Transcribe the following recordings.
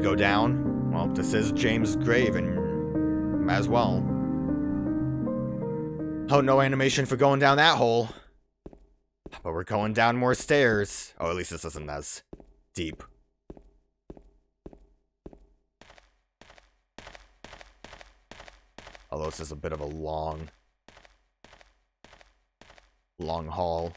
go down. Well, this is James' grave, and might as well. Oh, no animation for going down that hole. But we're going down more stairs. Oh, at least this isn't as deep. Although this is a bit of a long haul.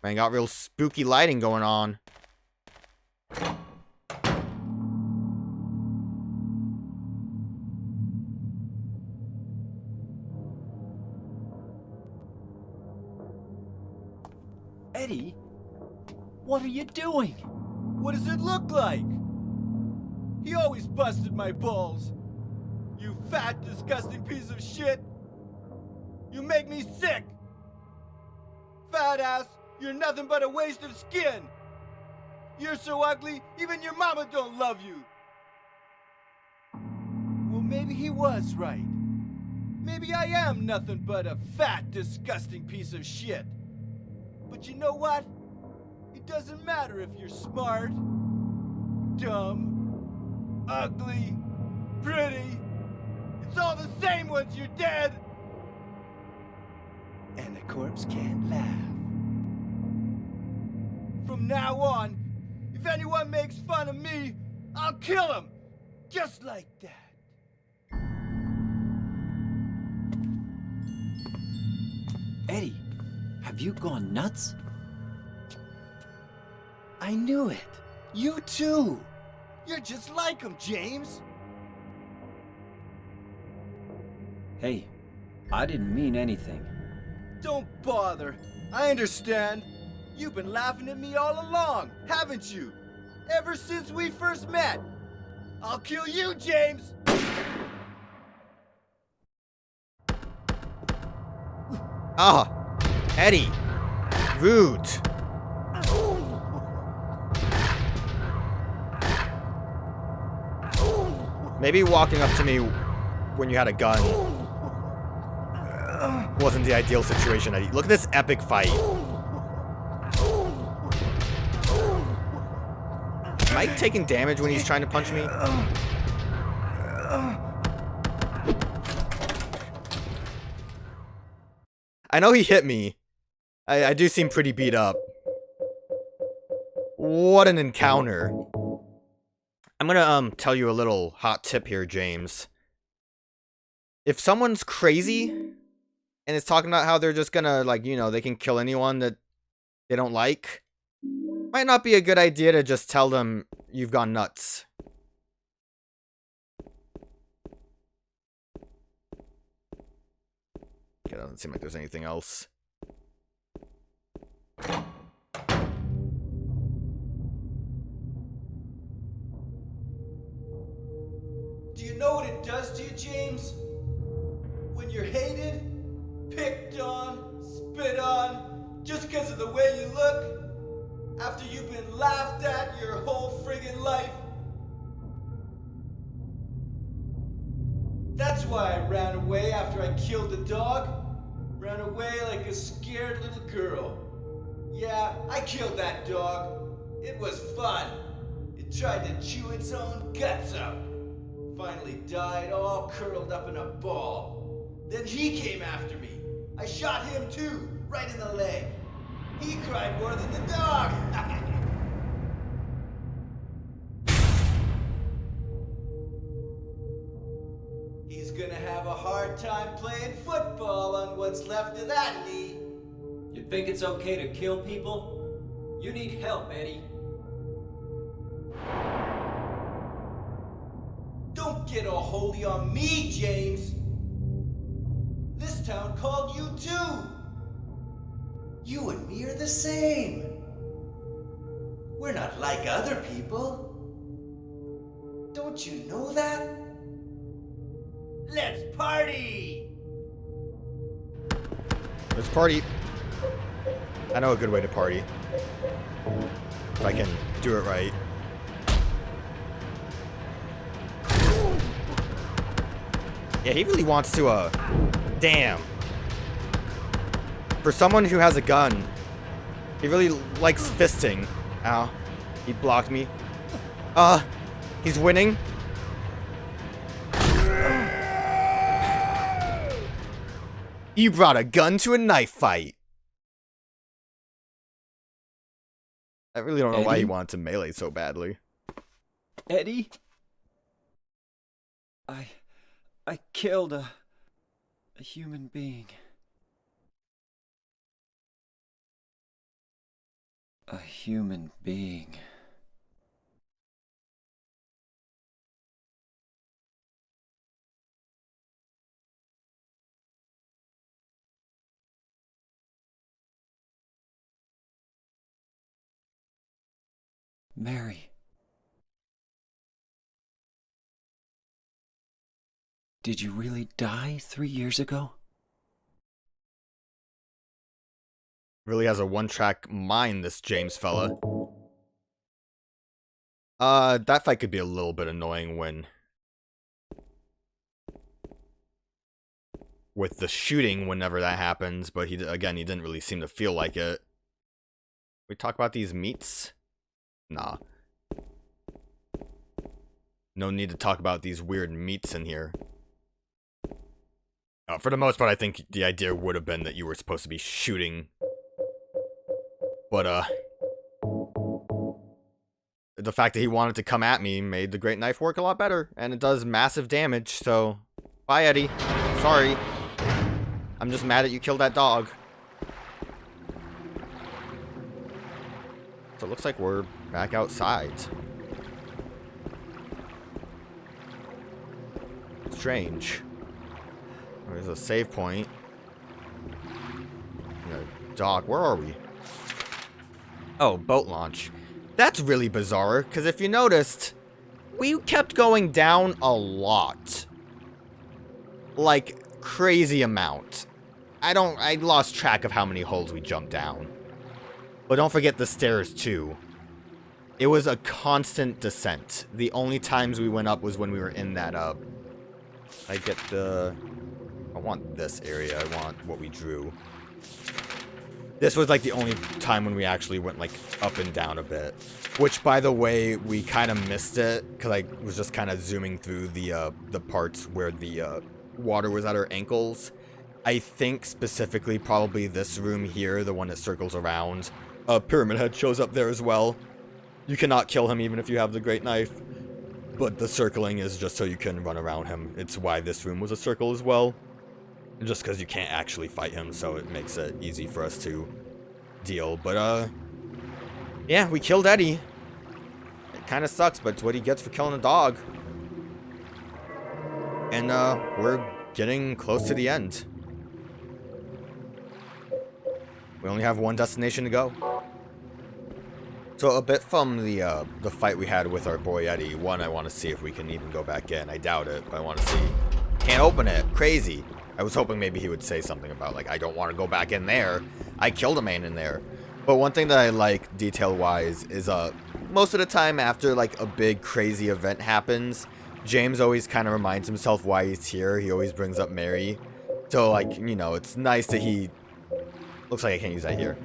Man, got real spooky lighting going on. Eddie, what are you doing? What does it look like? He always busted my balls. You fat, disgusting piece of shit. You make me sick. Fat ass, you're nothing but a waste of skin. You're so ugly, even your mama don't love you. Well, maybe he was right. Maybe I am nothing but a fat, disgusting piece of shit. But you know what? It doesn't matter if you're smart, dumb, ugly, pretty. It's all the same once you're dead. And the corpse can't laugh. From now on, if anyone makes fun of me, I'll kill him. Just like that. Eddie, have you gone nuts? I knew it. You too. You're just like him, James. Hey, I didn't mean anything. Don't bother. I understand. You've been laughing at me all along, haven't you? Ever since we first met. I'll kill you, James! Ah! Eddie! Rude! Maybe walking up to me when you had a gun wasn't the ideal situation, Eddie. Look at this epic fight. Am I taking damage when he's trying to punch me? I know he hit me. I do seem pretty beat up. What an encounter. I'm gonna tell you a little hot tip here, James. If someone's crazy and is talking about how they're just gonna, like, you know, they can kill anyone that they don't like, might not be a good idea to just tell them you've gone nuts. Okay, doesn't seem like there's anything else. Do you know what it does to you, James? When you're hated, picked on, spit on, just because of the way you look? After you've been laughed at your whole friggin' life? That's why I ran away after I killed the dog. Ran away like a scared little girl. Yeah, I killed that dog. It was fun. It tried to chew its own guts out. Finally died all curled up in a ball. Then he came after me. I shot him too, right in the leg. He cried more than the dog. He's gonna have a hard time playing football on what's left of that knee. You think it's okay to kill people? You need help, Eddie. Don't get all holy on me, James. This town called you too. You and me are the same. We're not like other people. Don't you know that? Let's party! Let's party. I know a good way to party. If I can do it right. Yeah, he really wants to, damn. For someone who has a gun, he really likes fisting. Ow. He blocked me. He's winning. You brought a gun to a knife fight. I really don't know why he wanted to melee so badly. Eddie? I killed a human being. A human being. Mary. Did you really die 3 years ago? Really has a one-track mind, this James fella. That fight could be a little bit annoying when... with the shooting whenever that happens, but he didn't really seem to feel like it. We talk about these meats? Nah. No need to talk about these weird meats in here. For the most part, I think the idea would have been that you were supposed to be shooting. But, the fact that he wanted to come at me made the great knife work a lot better. And it does massive damage, so... Bye, Eddie. Sorry. I'm just mad that you killed that dog. So it looks like we're back outside. Strange. There's a save point. Dock, where are we? Oh, boat launch. That's really bizarre, because if you noticed, we kept going down a lot. Like, crazy amount. I lost track of how many holes we jumped down. But don't forget the stairs, too. It was a constant descent. The only times we went up was when we were in that, I want this area. I want what we drew. This was, like, the only time when we actually went, like, up and down a bit. Which, by the way, we kind of missed it, because I was just kind of zooming through the parts where the, water was at our ankles. I think, specifically, probably this room here, the one that circles around. Pyramid Head shows up there as well. You cannot kill him even if you have the Great Knife. But the circling is just so you can run around him. It's why this room was a circle as well. Just because you can't actually fight him, so it makes it easy for us to deal. But, yeah, we killed Eddie. It kind of sucks, but it's what he gets for killing a dog. And, we're getting close to the end. We only have one destination to go. So a bit from the fight we had with our boy Eddie, one, I want to see if we can even go back in. I doubt it, but I want to see. Can't open it. Crazy. I was hoping maybe he would say something about, like, I don't want to go back in there. I killed a man in there. But one thing that I like, detail-wise, is, most of the time after, like, a big, crazy event happens, James always kind of reminds himself why he's here. He always brings up Mary. So, like, you know, it's nice that he... Looks like I can't use that here.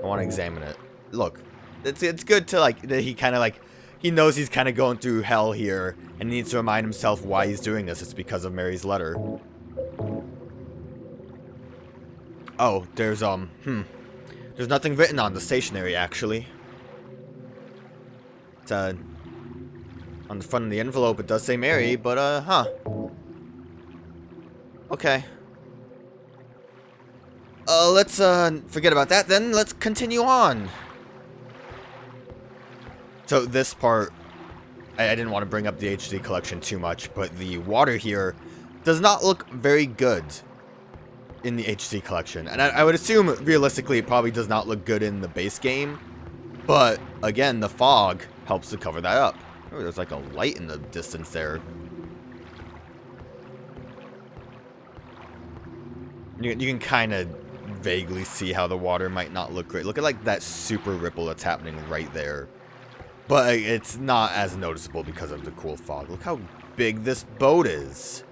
I want to examine it. Look. It's good to, like, that he kind of, like... He knows he's kind of going through hell here, and he needs to remind himself why he's doing this. It's because of Mary's letter. Oh, there's nothing written on the stationery, actually. It's, on the front of the envelope, it does say Mary, but, huh. Okay. Let's, forget about that, then. Let's continue on. So, this part, I didn't want to bring up the HD collection too much, but the water here does not look very good in the HD collection. And I would assume, realistically, it probably does not look good in the base game. But, again, the fog helps to cover that up. Oh, there's like a light in the distance there. You can kind of vaguely see how the water might not look great. Look at, like, that super ripple that's happening right there. But it's not as noticeable because of the cool fog. Look how big this boat is.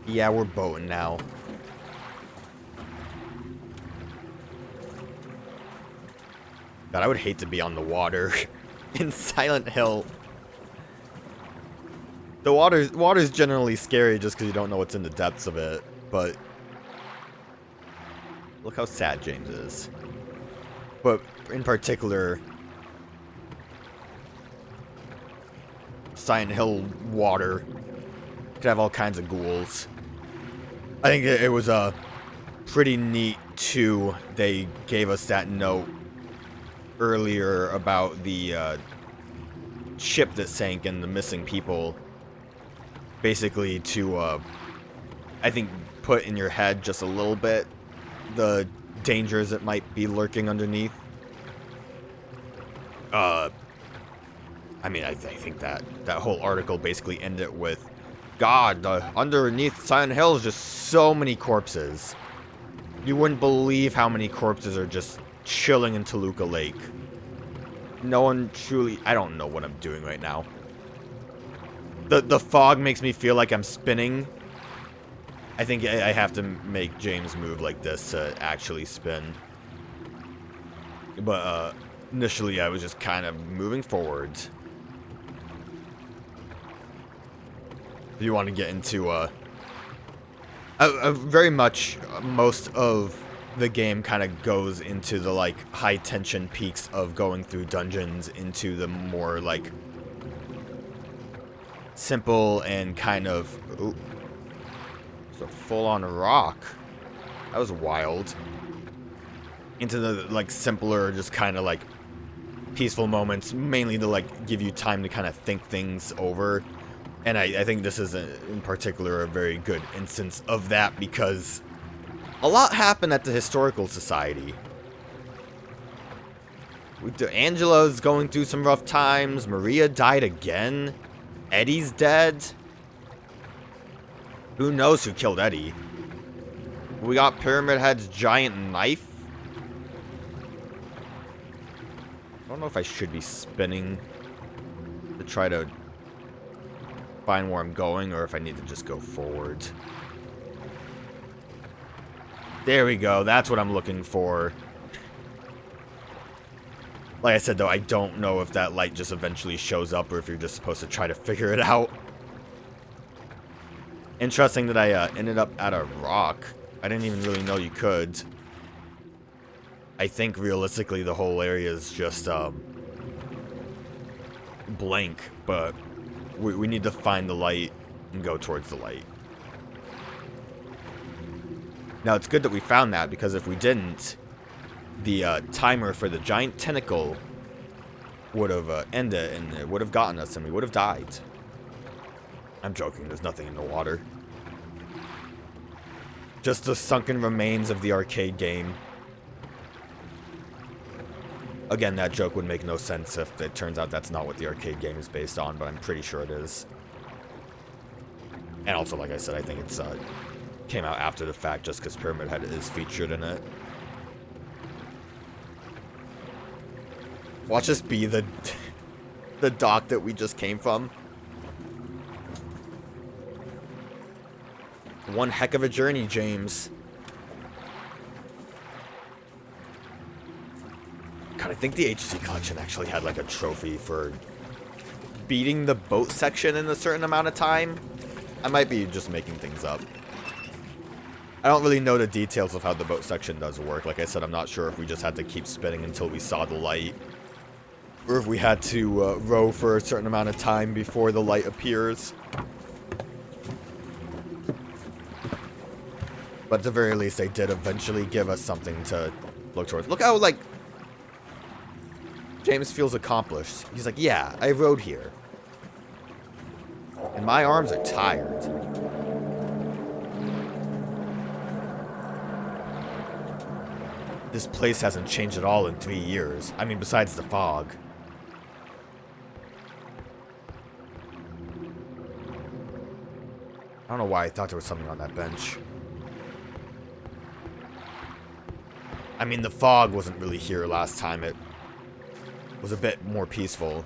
Yeah, we're boating now. God, I would hate to be on the water in Silent Hill. The water's generally scary just because you don't know what's in the depths of it, but look how sad James is. But in particular, Silent Hill water could have all kinds of ghouls. I think it was pretty neat too. They gave us that note earlier about the ship that sank and the missing people. Basically to, I think, put in your head just a little bit the dangers that might be lurking underneath. I mean, I think that whole article basically ended with, God, underneath Silent Hill is just so many corpses. You wouldn't believe how many corpses are just chilling in Toluca Lake. No one truly... I don't know what I'm doing right now. The fog makes me feel like I'm spinning. I think I have to make James move like this to actually spin. But initially I was just kind of moving forwards. If you want to get into very much most of the game kind of goes into the like high tension peaks of going through dungeons into the more like simple and kind of it's a full-on rock. That was wild. Into the like simpler, just kind of like peaceful moments, mainly to like give you time to kind of think things over. And I think this is in particular a very good instance of that because a lot happened at the Historical Society. Angela's going through some rough times. Maria died again. Eddie's dead. Who knows who killed Eddie? We got Pyramid Head's giant knife. I don't know if I should be spinning to try to find where I'm going or if I need to just go forward. There we go. That's what I'm looking for. Like I said, though, I don't know if that light just eventually shows up or if you're just supposed to try to figure it out. Interesting that I ended up at a rock. I didn't even really know you could. I think realistically the whole area is just blank, but we need to find the light and go towards the light. Now, it's good that we found that, because if we didn't, the timer for the giant tentacle would have ended, and it would have gotten us, and we would have died. I'm joking, there's nothing in the water. Just the sunken remains of the arcade game. Again, that joke would make no sense if it turns out that's not what the arcade game is based on, but I'm pretty sure it is. And also, like I said, I think it's came out after the fact just because Pyramid Head is featured in it. Watch this be the dock that we just came from. One heck of a journey, James. God, I think the HC collection actually had like a trophy for beating the boat section in a certain amount of time. I might be just making things up. I don't really know the details of how the boat section does work. Like I said, I'm not sure if we just had to keep spinning until we saw the light, or if we had to row for a certain amount of time before the light appears. But at the very least, they did eventually give us something to look towards. Look how, like, James feels accomplished. He's like, yeah, I rode here. And my arms are tired. This place hasn't changed at all in 3 years. I mean, besides the fog. I don't know why I thought there was something on that bench. I mean, the fog wasn't really here last time. It was a bit more peaceful.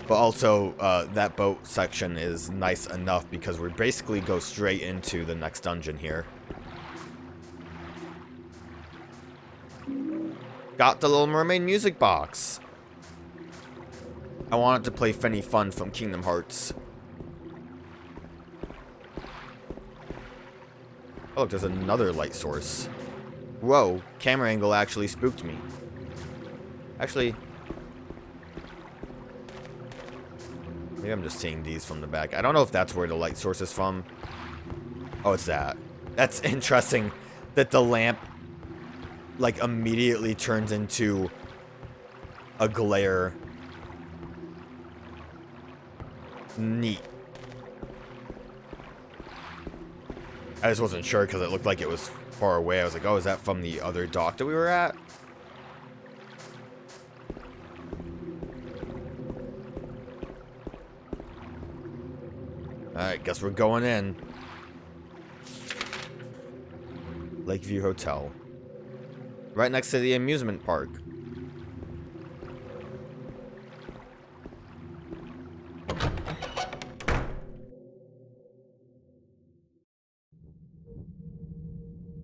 But also, that boat section is nice enough because we basically go straight into the next dungeon here. Got the Little Mermaid music box. I wanted to play Fenny Fun from Kingdom Hearts. Oh, look, there's another light source. Whoa, camera angle actually spooked me. Actually, maybe I'm just seeing these from the back. I don't know if that's where the light source is from. Oh, it's that. That's interesting that the lamp, like, immediately turns into a glare. Neat. I just wasn't sure because it looked like it was far away. I was like, oh, is that from the other dock that we were at? Alright, guess we're going in. Lakeview Hotel. Right next to the amusement park.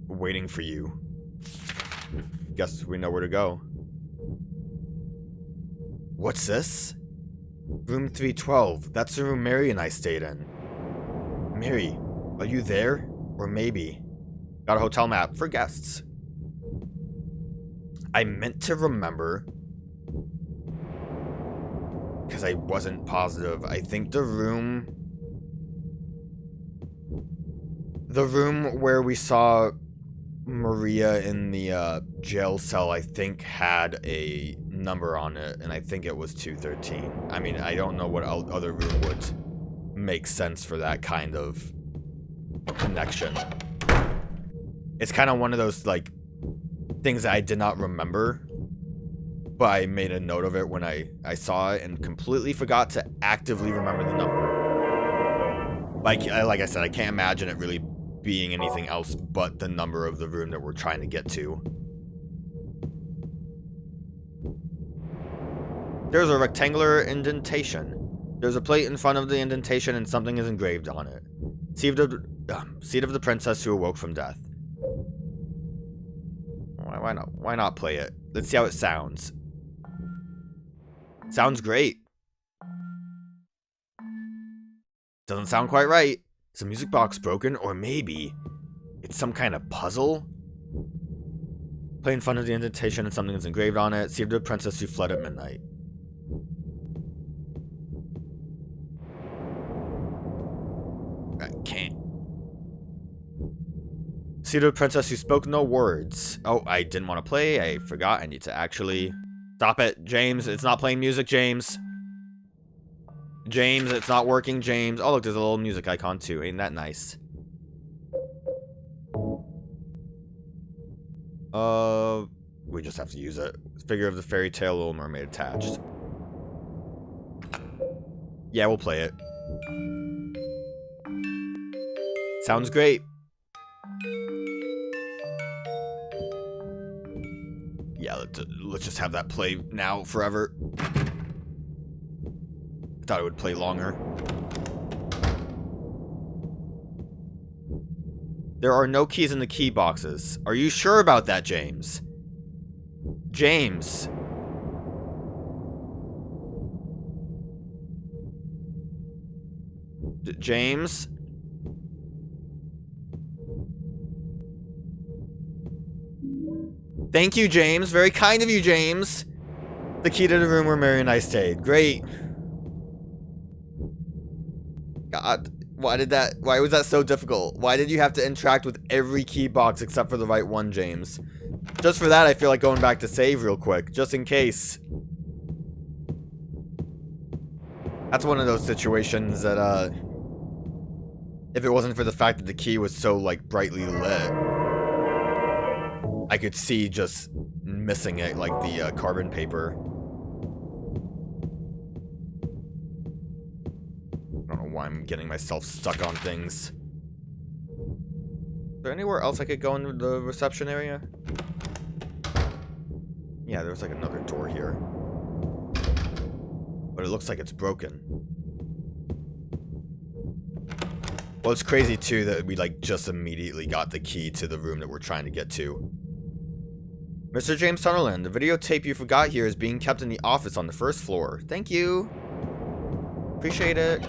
Waiting for you. Guess we know where to go. What's this? Room 312. That's the room Mary and I stayed in. Mary, are you there? Or maybe. Got a hotel map for guests. I meant to remember, because I wasn't positive. I think the room where we saw Maria in the jail cell, I think had a number on it, and I think it was 213. I mean, I don't know what other room would make sense for that kind of connection. It's kind of one of those, like, things that I did not remember, but I made a note of it when I saw it and completely forgot to actively remember the number. Like I said, I can't imagine it really being anything else but the number of the room that we're trying to get to. There's a rectangular indentation. There's a plate in front of the indentation and something is engraved on it. Seat of the princess who awoke from death. Why not? Why not play it? Let's see how it sounds. Sounds great. Doesn't sound quite right. Is the music box broken? Or maybe it's some kind of puzzle? Play in front of the indentation and something is engraved on it. Seat of the princess who fled at midnight. I can't. See the princess who spoke no words. Oh, I didn't want to play. I forgot. I need to actually... Stop it, James. It's not playing music, James. James, it's not working, James. Oh, look, there's a little music icon, too. Ain't that nice? We just have to use it. Figure of the fairy tale Little Mermaid attached. Yeah, we'll play it. Sounds great. Yeah, let's just have that play now forever. I thought it would play longer. There are no keys in the key boxes. Are you sure about that, James? James. James? Thank you, James. Very kind of you, James. The key to the room where Mary and I stayed. Great. God, why was that so difficult? Why did you have to interact with every key box except for the right one, James? Just for that, I feel like going back to save real quick, just in case. That's one of those situations that, if it wasn't for the fact that the key was so, like, brightly lit, I could see just missing it, like the carbon paper. I don't know why I'm getting myself stuck on things. Is there anywhere else I could go in the reception area? Yeah, there's like another door here. but it looks like it's broken. Well, it's crazy too that we like just immediately got the key to the room that we're trying to get to. Mr. James Sunderland, the videotape you forgot here is being kept in the office on the first floor. Thank you. Appreciate it.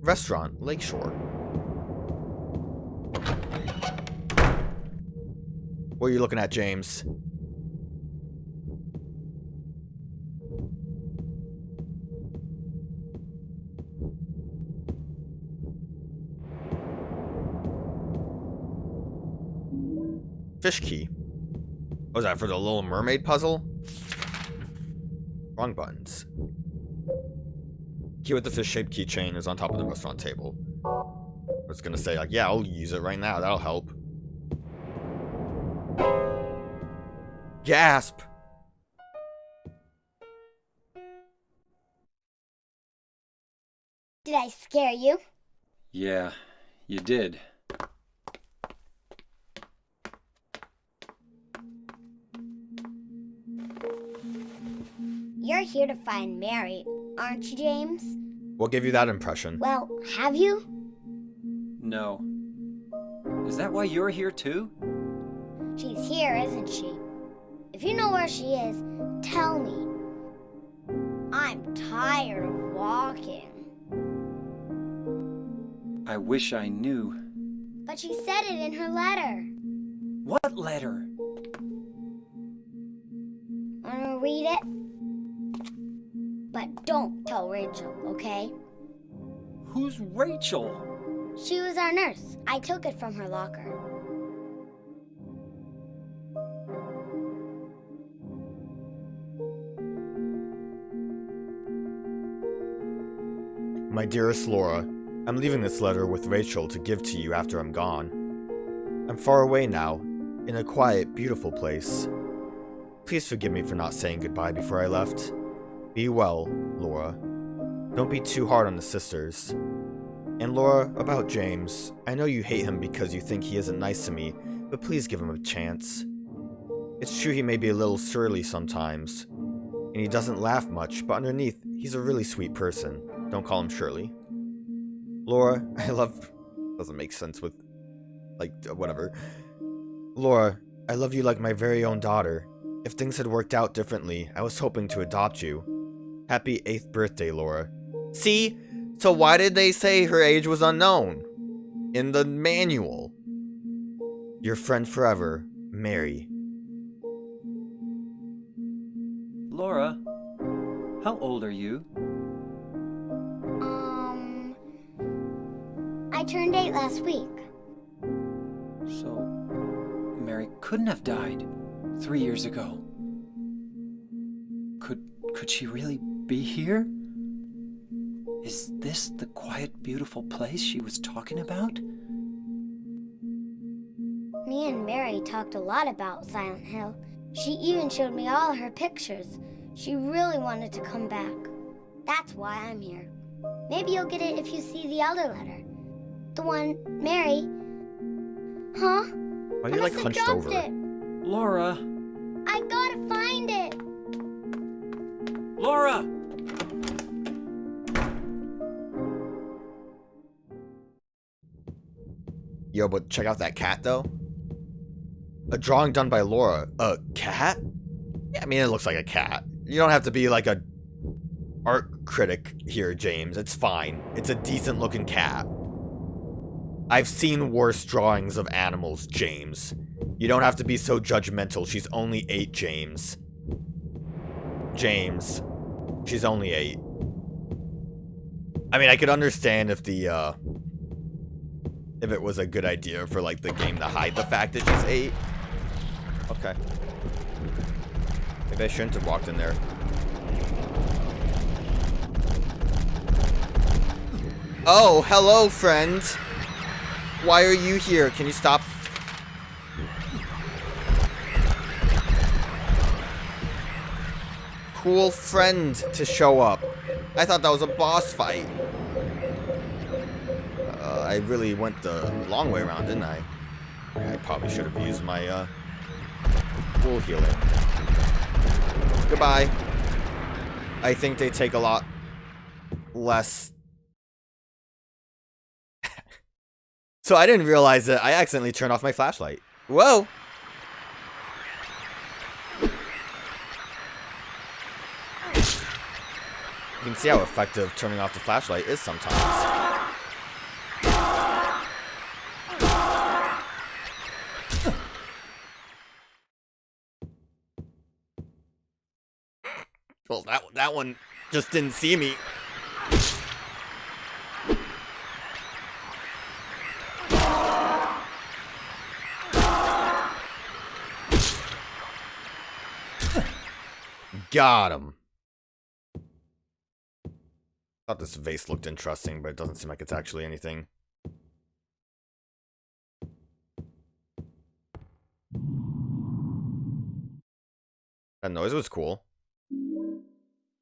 Restaurant, Lakeshore. What are you looking at, James? Fish key. What was that, for the Little Mermaid puzzle? Wrong buttons. Key with the fish-shaped keychain is on top of the restaurant table. I was gonna say, like, yeah, I'll use it right now. That'll help. Gasp! Did I scare you? Yeah, you did. You're here to find Mary, aren't you, James? What gave you that impression? Well, have you? No. Is that why you're here too? She's here, isn't she? If you know where she is, tell me. I'm tired of walking. I wish I knew. But she said it in her letter. What letter? Wanna read it? But don't tell Rachel, okay? Who's Rachel? She was our nurse. I took it from her locker. My dearest Laura, I'm leaving this letter with Rachel to give to you after I'm gone. I'm far away now, in a quiet, beautiful place. Please forgive me for not saying goodbye before I left. Be well, Laura. Don't be too hard on the sisters. And Laura, about James, I know you hate him because you think he isn't nice to me, but please give him a chance. It's true he may be a little surly sometimes, and he doesn't laugh much, but underneath, he's a really sweet person. Don't call him Shirley. Laura, I love... Doesn't make sense with... like, whatever. Laura, I love you like my very own daughter. If things had worked out differently, I was hoping to adopt you. Happy 8th birthday, Laura. See? So why did they say her age was unknown? In the manual. Your friend forever, Mary. Laura, how old are you? I turned 8 last week. So, Mary couldn't have died 3 years ago. Could she really be here? Is this the quiet, beautiful place she was talking about? Me and Mary talked a lot about Silent Hill. She even showed me all her pictures. She really wanted to come back. That's why I'm here. Maybe you'll get it if you see the other letter. The one Mary... Huh? Why are you like hunched over? It. Laura! I gotta find it! Laura! Yo, but check out that cat, though. A drawing done by Laura. A cat? Yeah, I mean, it looks like a cat. You don't have to be like a art critic here, James. It's fine. It's a decent-looking cat. I've seen worse drawings of animals, James. You don't have to be so judgmental. She's only 8, James. James. She's only 8. I mean, I could understand if the, if it was a good idea for, like, the game to hide the fact that she's 8. Okay. Maybe I shouldn't have walked in there. Oh, hello, friend. Why are you here? Can you stop? Cool friend to show up. I thought that was a boss fight. I really went the long way around, didn't I? I probably should have used my wool healing. Goodbye. I think they take a lot less. So I didn't realize that I accidentally turned off my flashlight. Whoa! You can see how effective turning off the flashlight is sometimes. Well, that one just didn't see me. Got him. Thought this vase looked interesting, but it doesn't seem like it's actually anything. That noise was cool.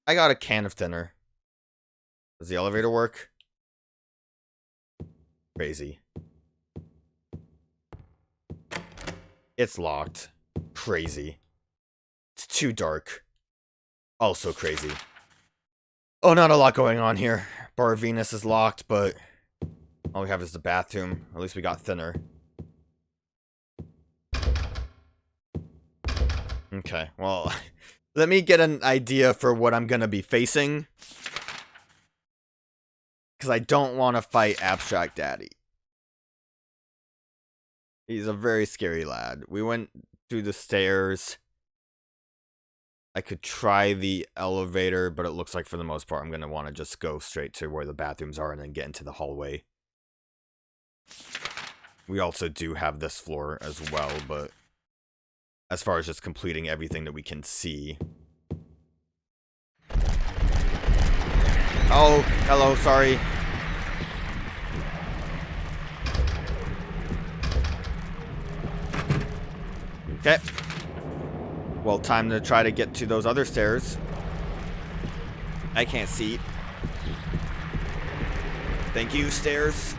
I got a can of thinner. Does the elevator work? Crazy. It's locked. Crazy. It's too dark. Also crazy. Oh, not a lot going on here. Bar Venus is locked, but all we have is the bathroom. At least we got thinner. Okay, well, let me get an idea for what I'm gonna be facing. Because I don't want to fight Abstract Daddy. He's a very scary lad. We went through the stairs. I could try the elevator, but it looks like for the most part I'm going to want to just go straight to where the bathrooms are and then get into the hallway. We also do have this floor as well, but as far as just completing everything that we can see. Oh, hello, sorry. Okay. Well, time to try to get to those other stairs. I can't see. Thank you, stairs.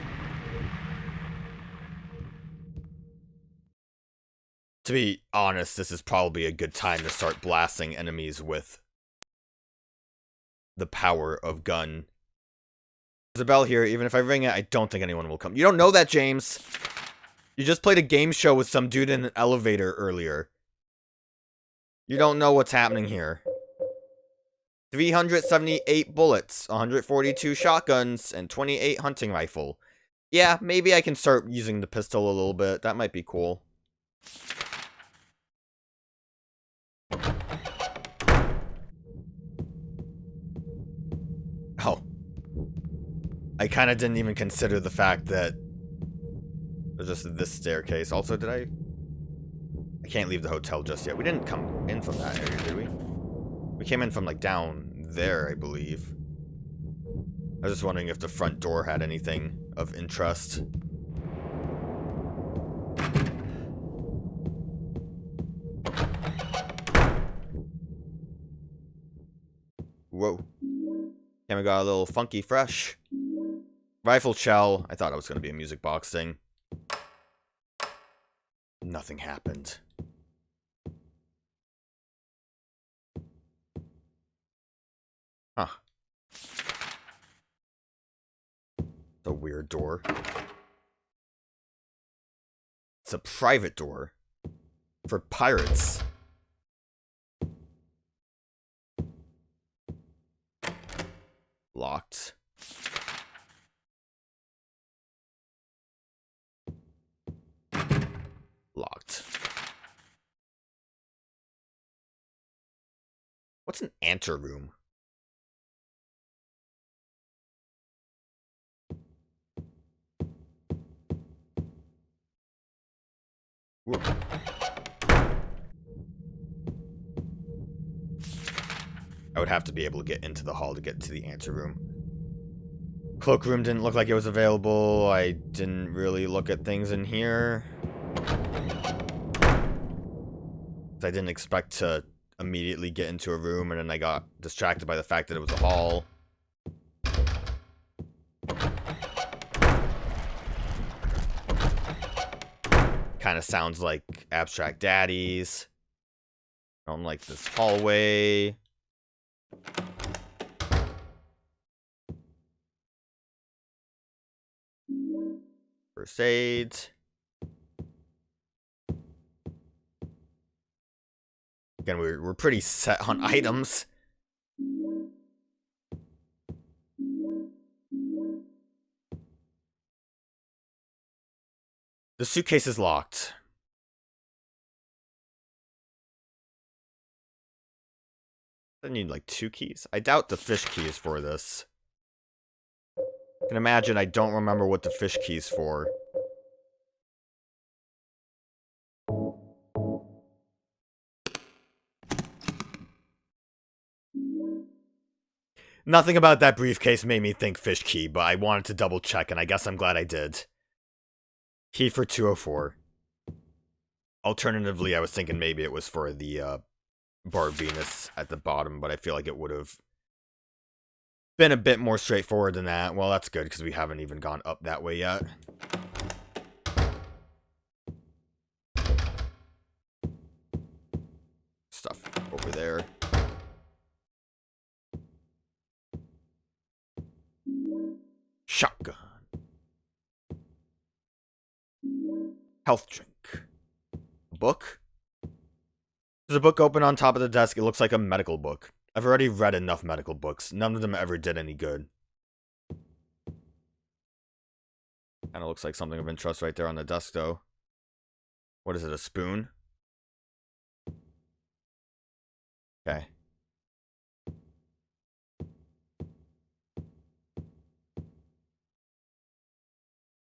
To be honest, this is probably a good time to start blasting enemies with the power of gun. There's a bell here. Even if I ring it, I don't think anyone will come. You don't know that, James. You just played a game show with some dude in an elevator earlier. You don't know what's happening here. 378 bullets, 142 shotguns, and 28 hunting rifle. Yeah, maybe I can start using the pistol a little bit. That might be cool. Oh. I kind of didn't even consider the fact that there's just this staircase. Also, did I can't leave the hotel just yet. We didn't come in from that area, did we? We came in from, like, down there, I believe. I was just wondering if the front door had anything of interest. Whoa. Camera got a little funky fresh. Rifle shell. I thought it was going to be a music box thing. Nothing happened. Huh. It's a weird door. It's a private door. For pirates. Locked. Locked. What's an anteroom? Whoop. I would have to be able to get into the hall to get to the anteroom. Cloakroom didn't look like it was available. I didn't really look at things in here. I didn't expect to immediately get into a room, and then I got distracted by the fact that it was a hall. Kind kind of sounds like Abstract Daddies. I don't like this hallway. First aid. Again, we're pretty set on items. The suitcase is locked. I need like 2 keys. I doubt the fish key is for this. I can imagine I don't remember what the fish key is for. Nothing about that briefcase made me think fish key, but I wanted to double check, and I guess I'm glad I did. Key for 204. Alternatively, I was thinking maybe it was for the Bar Venus at the bottom, but I feel like it would have been a bit more straightforward than that. Well, that's good, because we haven't even gone up that way yet. Stuff over there. Shotgun. Health drink. Book? There's a book open on top of the desk. It looks like a medical book. I've already read enough medical books. None of them ever did any good. Kinda looks like something of interest right there on the desk, though. What is it, a spoon? Okay.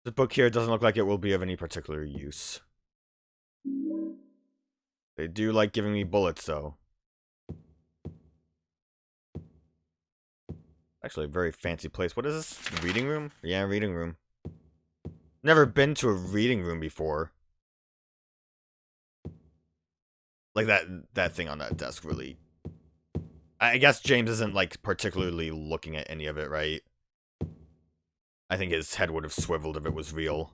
The book here doesn't look like it will be of any particular use. They do like giving me bullets, though. Actually, a very fancy place. What is this? Reading room? Yeah, reading room. Never been to a reading room before. Like that thing on that desk really... I guess James isn't, like, particularly looking at any of it, right? I think his head would have swiveled if it was real.